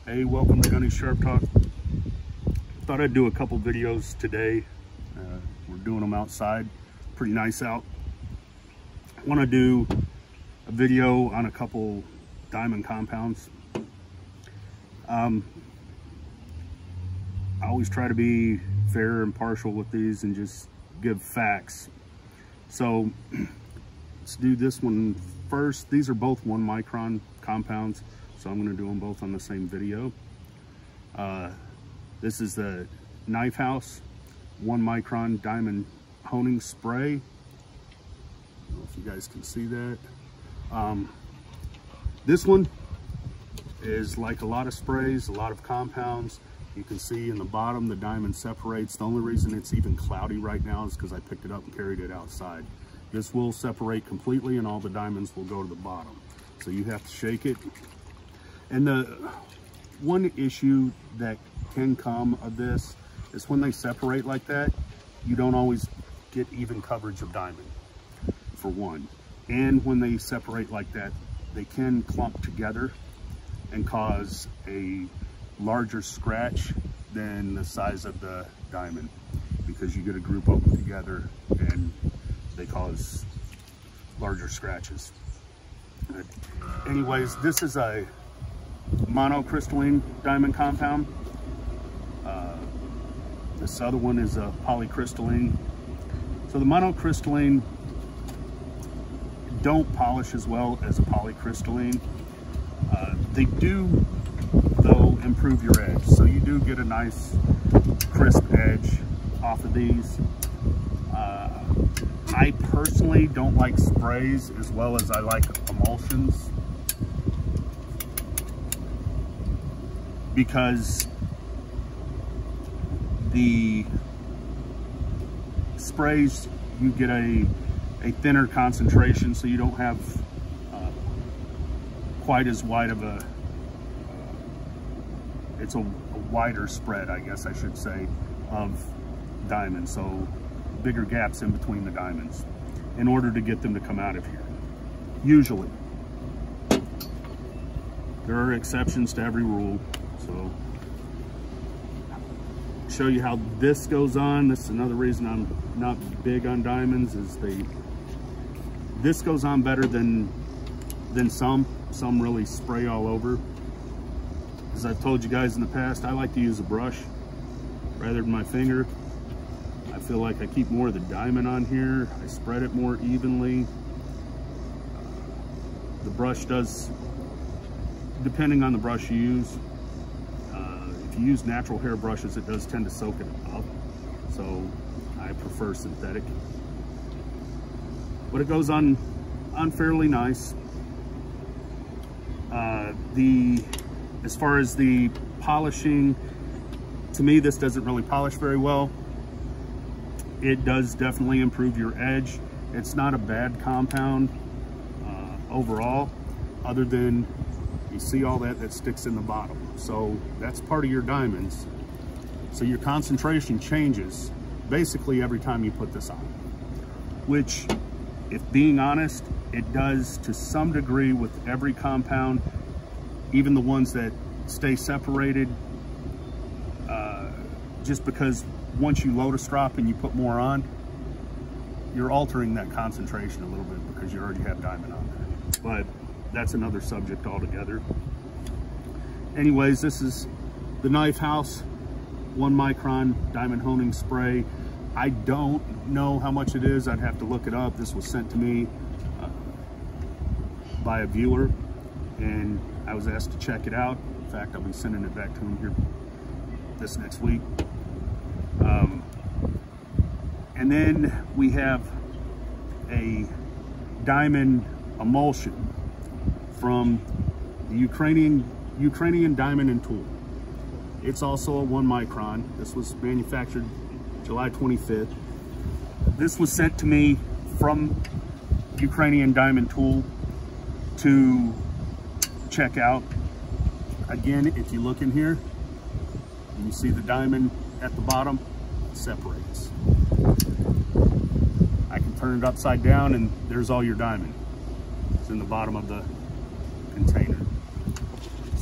Hey, welcome to Gunny Sharp Talk. Thought I'd do a couple videos today. We're doing them outside, pretty nice out. I want to do a video on a couple diamond compounds. I always try to be fair and partial with these and just give facts. So let's do this one first. These are both 1 micron compounds, so I'm going to do them both on the same video. This is the Knife House 1 micron diamond honing spray. I don't know if you guys can see that. This one is like a lot of sprays, a lot of compounds. You can see in the bottom the diamond separates. The only reason it's even cloudy right now is because I picked it up and carried it outside. This will separate completely and all the diamonds will go to the bottom. So you have to shake it. And the one issue that can come of this is when they separate like that, you don't always get even coverage of diamond, for one. And when they separate like that, they can clump together and cause a larger scratch than the size of the diamond, because you get a group of them together and they cause larger scratches. But anyways, this is a monocrystalline diamond compound. This other one is a polycrystalline. So the monocrystalline don't polish as well as a polycrystalline. They do, though, improve your edge. So you do get a nice crisp edge off of these. I personally don't like sprays as well as I like emulsions, because the sprays, you get a thinner concentration, so you don't have quite as wide of a, it's a wider spread, I guess I should say, of diamonds. So bigger gaps in between the diamonds in order to get them to come out of here. Usually. There are exceptions to every rule. So show you how this goes on. This is another reason I'm not big on diamonds, is this goes on better than some really spray all over. As I've told you guys in the past, I like to use a brush rather than my finger. I feel like I keep more of the diamond on here. I spread it more evenly. The brush does, depending on the brush you use, if you use natural hair brushes, it does tend to soak it up. So I prefer synthetic. But it goes on fairly nice. As far as the polishing, to me, this doesn't really polish very well. It does definitely improve your edge. It's not a bad compound overall, other than you see all that sticks in the bottom. So that's part of your diamonds. So your concentration changes basically every time you put this on, which, if being honest, it does to some degree with every compound, even the ones that stay separated, just because once you load a strop and you put more on, you're altering that concentration a little bit because you already have diamond on there. But that's another subject altogether. Anyways, this is the Knife House 1 micron diamond honing spray. I don't know how much it is. I'd have to look it up. This was sent to me by a viewer, and I was asked to check it out. In fact, I'll be sending it back to him here this next week. And then we have a diamond emulsion from the Ukrainian Diamond and Tool. It's also a 1 micron. This was manufactured July 25th. This was sent to me from Ukrainian Diamond Tool to check out. Again, if you look in here, you see the diamond at the bottom, it separates. I can turn it upside down and there's all your diamond. It's in the bottom of the container.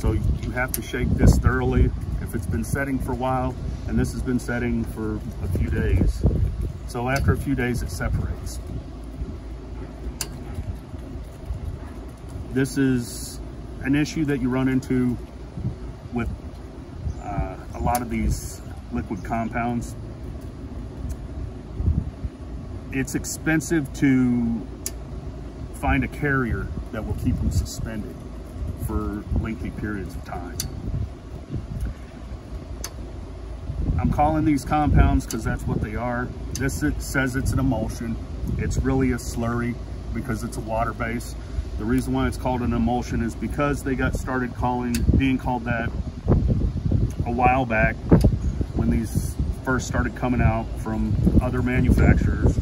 So you have to shake this thoroughly. If it's been setting for a while, and this has been setting for a few days, so after a few days it separates. This is an issue that you run into with a lot of these liquid compounds. It's expensive to find a carrier that will keep them suspended for lengthy periods of time. I'm calling these compounds because that's what they are. This, it says it's an emulsion. It's really a slurry because it's a water base. The reason why it's called an emulsion is because they got started being called that a while back when these first started coming out from other manufacturers.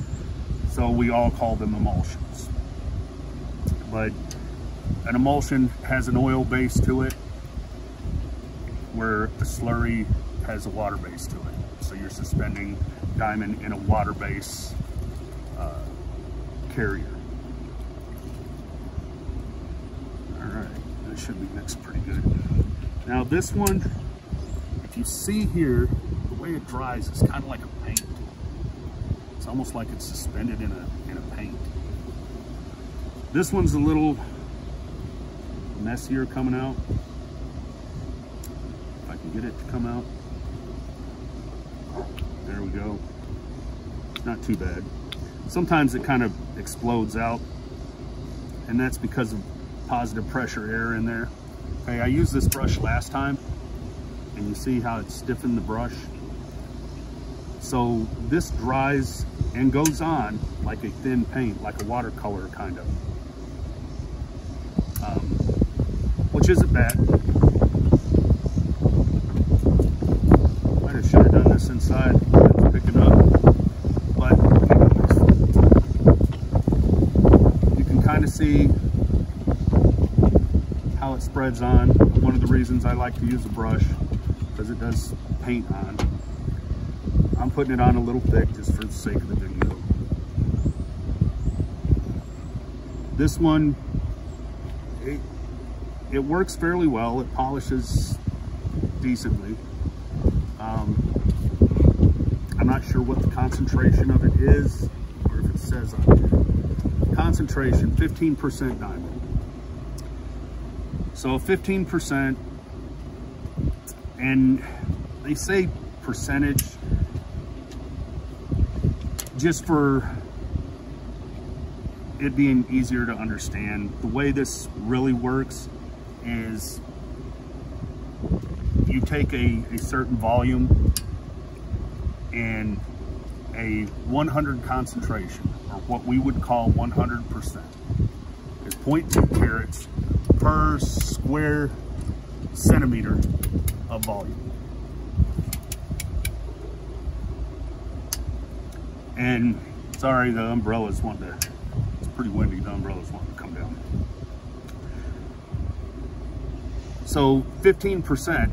So we all call them emulsions. But an emulsion has an oil base to it, where a slurry has a water base to it. So you're suspending diamond in a water base carrier. All right, that should be mixed pretty good. Now this one, if you see here, the way it dries is kind of like a paint. It's almost like it's suspended in a paint. This one's a little messier coming out. If I can get it to come out. There we go. Not too bad. Sometimes it kind of explodes out, and that's because of positive pressure air in there. Okay, I used this brush last time, and you see how it stiffened the brush. So this dries and goes on like a thin paint, like a watercolor kind of. Which isn't bad. Might have should have done this inside to pick it up, but you can kind of see how it spreads on. One of the reasons I like to use a brush, because it does paint on. I'm putting it on a little thick just for the sake of the video. This one, it works fairly well. It polishes decently. I'm not sure what the concentration of it is, or if it says on here. Concentration, 15% diamond. So 15%, and they say percentage just for it being easier to understand. The way this really works is you take a certain volume and a 100 concentration, or what we would call 100%, is 0.2 carats per square centimeter of volume. And sorry, the umbrellas want to, it's pretty windy, the umbrellas want to come down. So 15%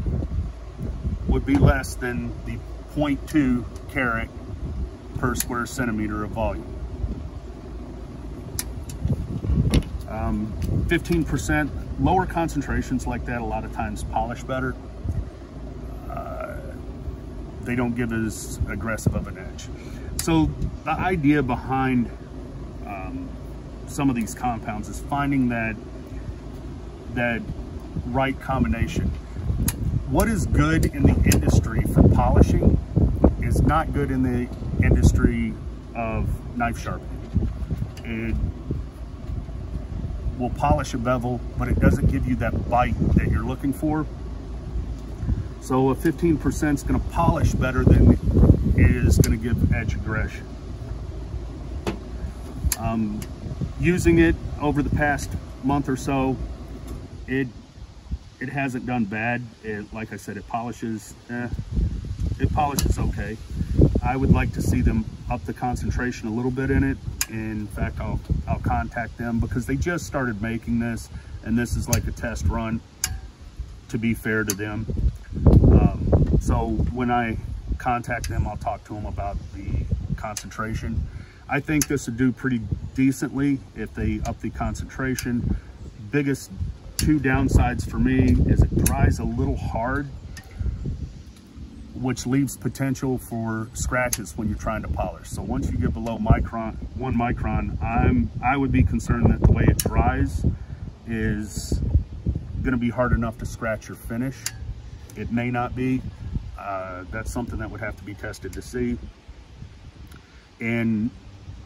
would be less than the 0.2 carat per square centimeter of volume. 15% lower concentrations like that a lot of times polish better. They don't give as aggressive of an edge. So the idea behind some of these compounds is finding that right combination. What is good in the industry for polishing is not good in the industry of knife sharpening. It will polish a bevel, but it doesn't give you that bite that you're looking for. So a 15% is going to polish better than it is going to give edge aggression. Using it over the past month or so, it hasn't done bad. Like I said, it polishes okay. I would like to see them up the concentration a little bit in it. In fact, I'll contact them because they just started making this, and this is like a test run, to be fair to them. So when I contact them, I'll talk to them about the concentration. I think this would do pretty decently if they up the concentration. Biggest two downsides for me is it dries a little hard, which leaves potential for scratches when you're trying to polish. So once you get below 1 micron, I would be concerned that the way it dries is going to be hard enough to scratch your finish. It may not be. That's something that would have to be tested to see. And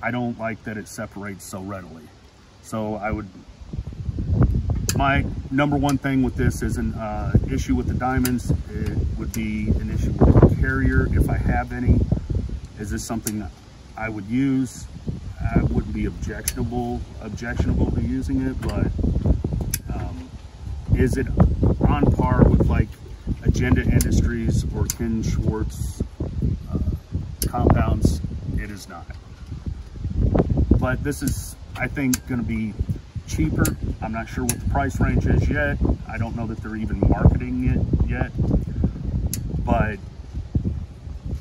I don't like that it separates so readily. So my number one thing with this is an issue with the diamonds. It would be an issue with the carrier, if I have any. Is this something I would use? I wouldn't be objectionable to using it, but is it on par with like Agenda Industries or Ken Schwartz compounds? It is not. But this is, I think, going to be cheaper. I'm not sure what the price range is yet. I don't know that they're even marketing it yet. But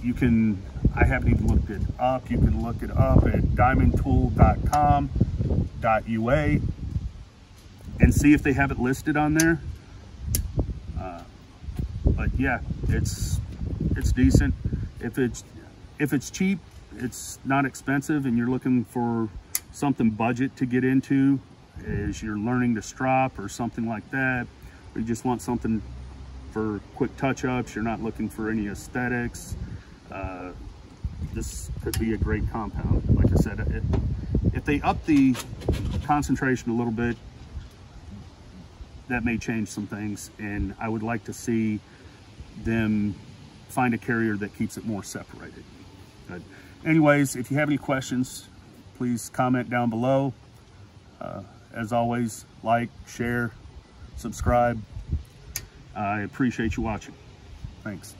you can, I haven't even looked it up. You can look it up at diamondtool.com.ua and see if they have it listed on there. But yeah, it's decent. If it's cheap, it's not expensive, and you're looking for something budget to get into as you're learning to strop or something like that, or you just want something for quick touch-ups, you're not looking for any aesthetics, this could be a great compound. Like I said, if they up the concentration a little bit, that may change some things, and I would like to see them find a carrier that keeps it more separated. But anyways, if you have any questions, please comment down below. As always, like, share, subscribe. I appreciate you watching. Thanks.